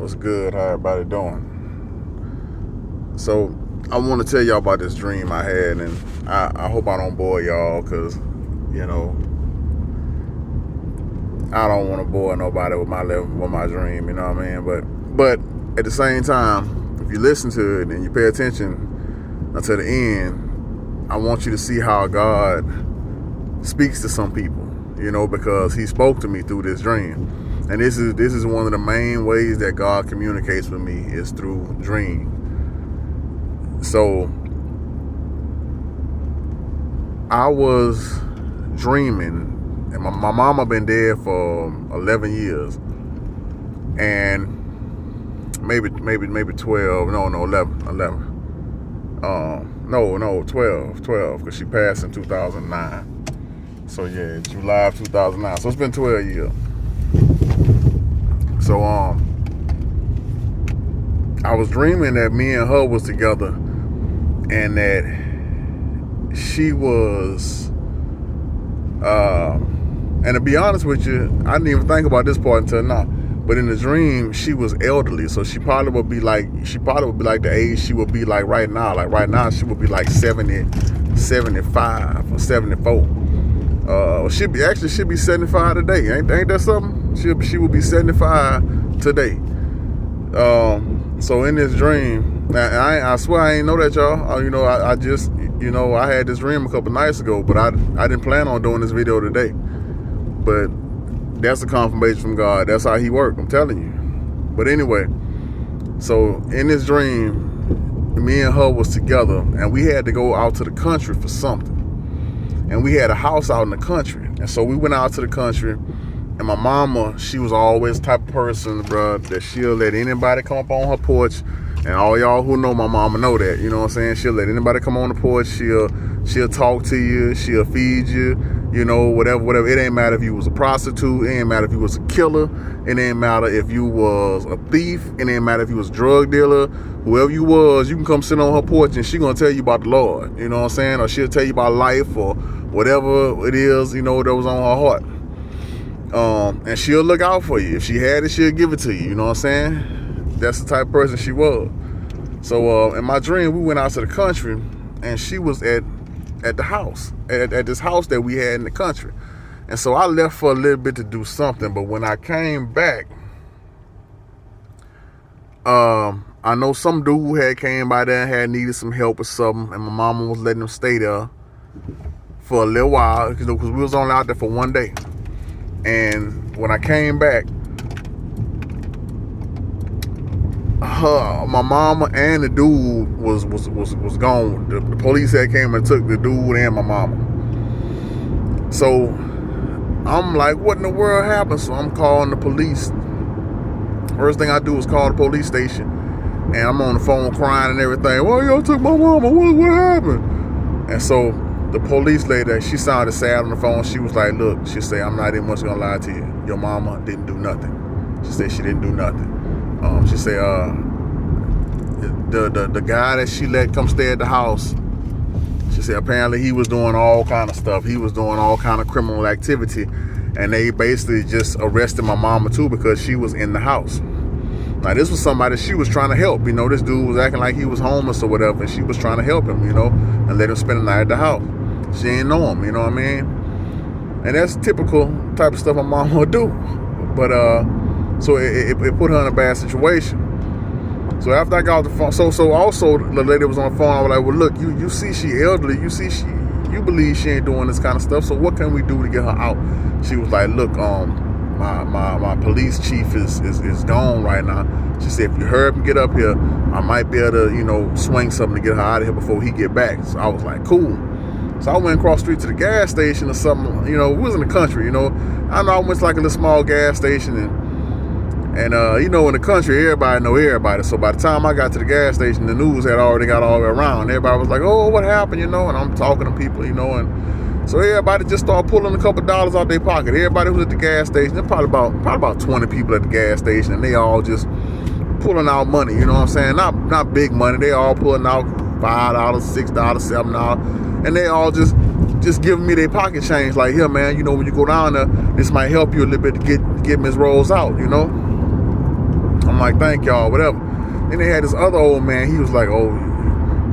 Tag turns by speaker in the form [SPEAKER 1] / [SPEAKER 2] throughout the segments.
[SPEAKER 1] What's good? How everybody doing? So I want to tell y'all about this dream I had, and I hope I don't bore y'all, because you know I don't want to bore nobody with my dream. You know what I mean? But at the same time, if you listen to it and you pay attention until the end, I want you to see how God speaks to some people. You know, because He spoke to me through this dream. And this is one of the main ways that God communicates with me, is through dream. So I was dreaming, and my mama been dead for 11 years, and maybe 12. No, 11. No, 12, because she passed in 2009. So yeah, July of 2009. So it's been 12 years. So I was dreaming that me and her was together, and that she was and to be honest with you, I didn't even think about this part until now. But in the dream, she was elderly, so she probably would be like the age she would be like right now. Like right now, she would be like 70, 75 or 74. She'd be 75 today. Ain't that something? She would be 75 today. So in this dream, I swear I ain't know that, y'all. I just, I had this dream a couple nights ago, but I didn't plan on doing this video today. But that's a confirmation from God. That's how He worked, I'm telling you. But anyway, so in this dream, me and her was together, and we had to go out to the country for something. And we had a house out in the country. And so we went out to the country, and my mama, she was always the type of person, bro, that she'll let anybody come up on her porch. And all y'all who know my mama know that, you know what I'm saying? She'll let anybody come on the porch. She'll talk to you. She'll feed you, whatever. It ain't matter if you was a prostitute. It ain't matter if you was a killer. It ain't matter if you was a thief. It ain't matter if you was a drug dealer. Whoever you was, you can come sit on her porch and she gonna tell you about the Lord. You know what I'm saying? Or she'll tell you about life or whatever it is, that was on her heart. And she'll look out for you. If she had it, she'll give it to you. You know what I'm saying? That's the type of person she was. So in my dream, we went out to the country, and she was at the house, at this house that we had in the country. And so I left for a little bit to do something, but when I came back, I know some dude who had came by there and had needed some help or something, and my mama was letting him stay there for a little while, because we was only out there for one day. And when I came back, my mama and the dude was gone. The police had came and took the dude and my mama. So I'm like, what in the world happened? So I'm calling the police. First thing I do is call the police station, and I'm on the phone crying and everything. Well, y'all took my mama. What happened? And so the police lady, she sounded sad on the phone. She was like, look, she said, I'm not even much gonna lie to you. Your mama didn't do nothing. She said she didn't do nothing. She said, the guy that she let come stay at the house, she said apparently he was doing all kind of stuff. He was doing all kind of criminal activity, and they basically just arrested my mama too because she was in the house. Now this was somebody she was trying to help. This dude was acting like he was homeless or whatever, and she was trying to help him, and let him spend the night at the house. She didn't know him, you know what I mean? And that's typical type of stuff my mama would do. But so it put her in a bad situation. So after I got off the phone, so also the lady was on the phone. I was like, well, look, you see she elderly. You believe she ain't doing this kind of stuff. So what can we do to get her out? She was like, look, my police chief is gone right now. She said, if you hurry up and get up here, I might be able to, swing something to get her out of here before he get back. So I was like, cool. So I went across the street to the gas station or something. We was in the country, I know I went to like a little small gas station, and in the country, everybody know everybody. So by the time I got to the gas station, the news had already got all the way around. Everybody was like, oh, what happened, and I'm talking to people, and so everybody just started pulling a couple dollars out their pocket. Everybody who was at the gas station, there's probably about 20 people at the gas station, and they all just pulling out money, you know what I'm saying? Not big money. They all pulling out $5, $6, $7, and they all just giving me their pocket change. Like, here, man, when you go down there, this might help you a little bit to get Ms. Rose out, I'm like, thank y'all, whatever. Then they had this other old man. He was like, oh,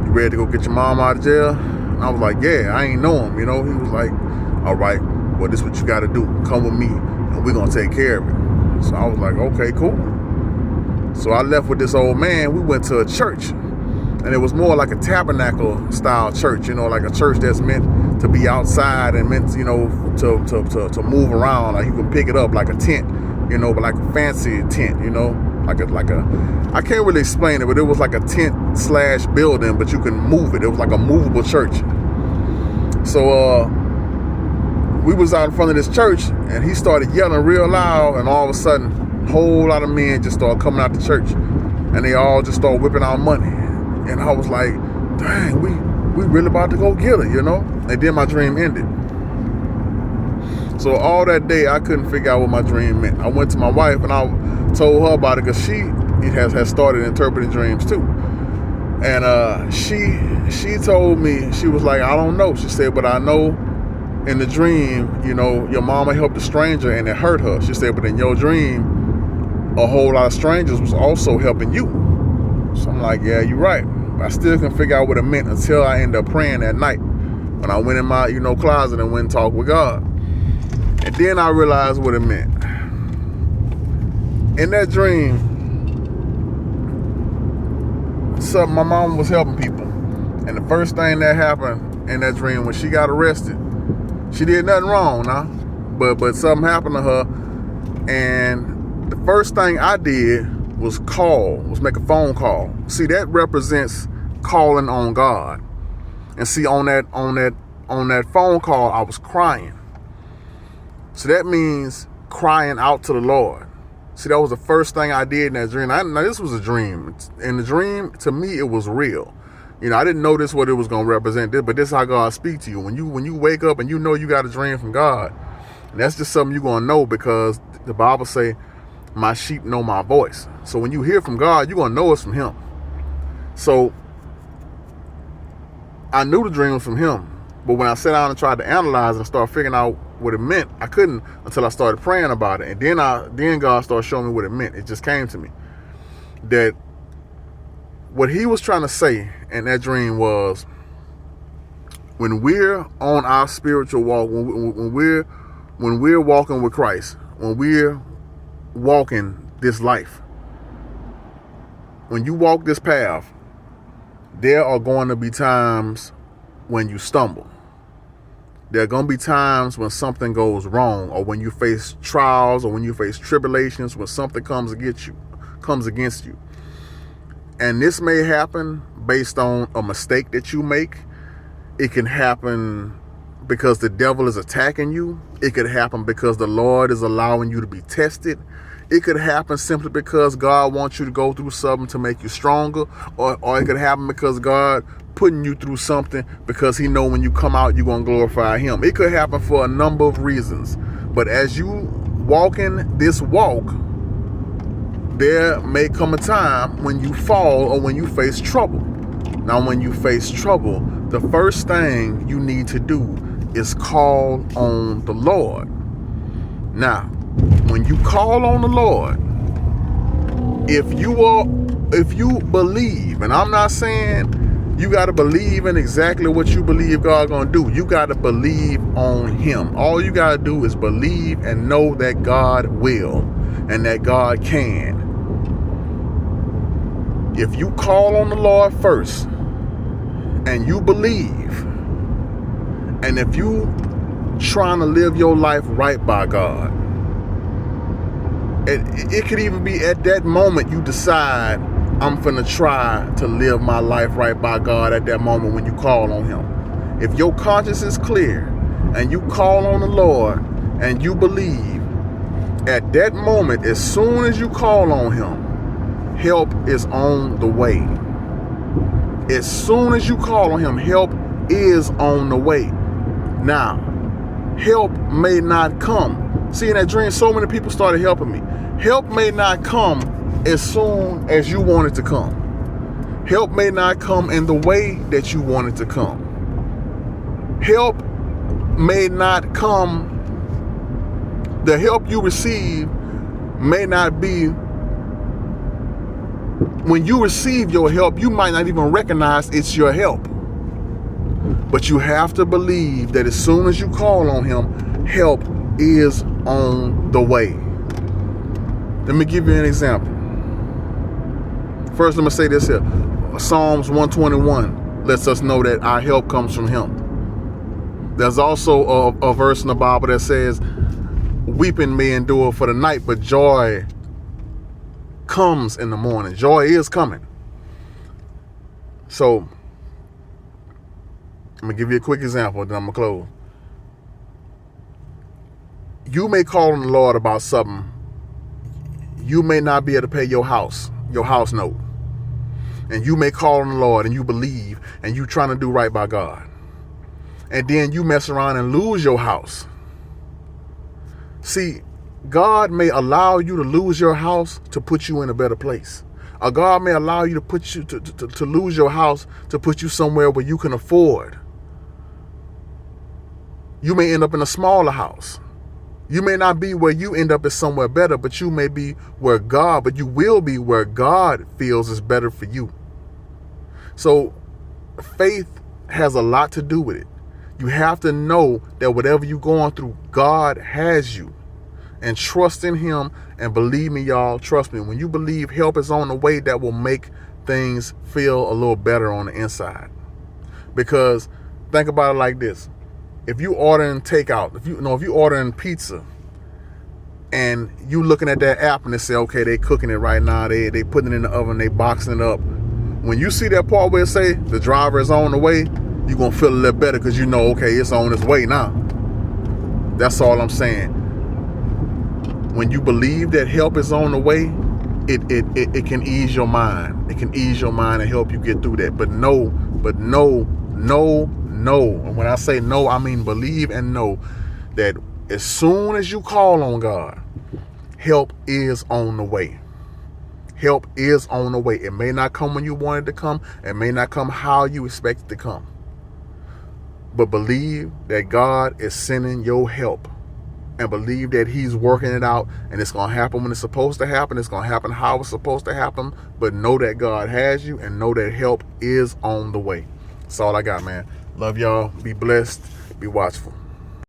[SPEAKER 1] you ready to go get your mom out of jail? And I was like, yeah, I ain't know him, you know. He was like, all right, well, this is what you got to do. Come with me, and we're going to take care of it. So I was like, okay, cool. So I left with this old man. We went to a church, and it was more like a tabernacle style church, you know, like a church that's meant to be outside and meant, you know, to move around. Like you can pick it up like a tent, you know, but like a fancy tent, you know, like a I can't really explain it, but it was like a tent slash building, but you can move it. It was like a movable church. So we was out in front of this church, and he started yelling real loud, and all of a sudden, a whole lot of men just started coming out the church, and they all just started whipping out money. And I was like, dang, we really about to go get it, you know? And then my dream ended. So all that day, I couldn't figure out what my dream meant. I went to my wife, and I told her about it, because she has started interpreting dreams too. And she told me, she was like, I don't know. She said, but I know in the dream, you know, your mama helped a stranger and it hurt her. She said, but in your dream, a whole lot of strangers was also helping you. So I'm like, yeah, you're right. I still can figure out what it meant until I end up praying that night. When I went in my, you know, closet and went and talked with God. And then I realized what it meant. In that dream, my mom was helping people. And the first thing that happened in that dream, when she got arrested, she did nothing wrong now, but something happened to her, and the first thing I did was make a phone call. See, that represents calling on God. And see, on that phone call, I was crying. So that means crying out to the Lord. See, that was the first thing I did in that dream. Now this was a dream. In the dream, to me, it was real. You know, I didn't know this what it was going to represent, but this is how God speaks to you. When you wake up and you know you got a dream from God, and that's just something you're going to know, because the Bible say, my sheep know my voice. So when you hear from God, you're going to know it's from him. So I knew the dream was from him, but when I sat down and tried to analyze and start figuring out what it meant, I couldn't until I started praying about it. And then God started showing me what it meant. It just came to me that what he was trying to say in that dream was, when we're on our spiritual walk, when we're walking with Christ, when we're walking this life, when you walk this path, there are going to be times when you stumble. There are going to be times when something goes wrong, or when you face trials, or when you face tribulations, when something comes against you. And this may happen based on a mistake that you make. It can happen because the devil is attacking you. It could happen because the Lord is allowing you to be tested. It could happen simply because God wants you to go through something to make you stronger. Or it could happen because God putting you through something because he know when you come out, you're going to glorify him. It could happen for a number of reasons. But as you walk in this walk, there may come a time when you fall or when you face trouble. Now, when you face trouble, the first thing you need to do is call on the Lord. Now, when you call on the Lord, if you believe, and I'm not saying you got to believe in exactly what you believe God's going to do. You got to believe on him. All you got to do is believe and know that God will and that God can. If you call on the Lord first and you believe, and if you trying to live your life right by God, it could even be at that moment you decide, I'm finna try to live my life right by God at that moment when you call on him. If your conscience is clear and you call on the Lord and you believe, at that moment, as soon as you call on him, help is on the way. As soon as you call on him, help is on the way. Now, help may not come. See, in that dream, so many people started helping me. Help may not come as soon as you want it to come. Help may not come in the way that you want it to come. Help may not come, the help you receive may not be when you receive your help, you might not even recognize it's your help. But you have to believe that as soon as you call on him, help is on the way. Let me give you an example. First, let me say this here. Psalms 121 lets us know that our help comes from him. There's also a verse in the Bible that says, weeping may endure for the night, but joy comes in the morning. Joy is coming. So, I'm going to give you a quick example, then I'm going to close. You may call on the Lord about something. You may not be able to pay your house note. And you may call on the Lord and you believe and you trying to do right by God. And then you mess around and lose your house. See, God may allow you to lose your house to put you in a better place. Or God may allow you to put you to lose your house to put you somewhere where you can afford. You may end up in a smaller house. You may not be where you end up is somewhere better, but you may be but you will be where God feels is better for you. So faith has a lot to do with it. You have to know that whatever you're going through, God has you. And trust in him, and believe me, y'all, trust me, when you believe help is on the way, that will make things feel a little better on the inside. Because think about it like this. If you ordering takeout, if you ordering pizza and you looking at that app and they say, okay, they cooking it right now, they putting it in the oven, they boxing it up. When you see that part where it say the driver is on the way, you're going to feel a little better because you know, okay, it's on its way now. That's all I'm saying. When you believe that help is on the way, it can ease your mind. It can ease your mind and help you get through that. But no. And when I say no, I mean believe and know that as soon as you call on God, help is on the way. Help is on the way. It may not come when you want it to come. It may not come how you expect it to come. But believe that God is sending your help. And believe that he's working it out, and it's going to happen when it's supposed to happen. It's going to happen how it's supposed to happen. But know that God has you, and know that help is on the way. That's all I got, man. Love y'all. Be blessed. Be watchful.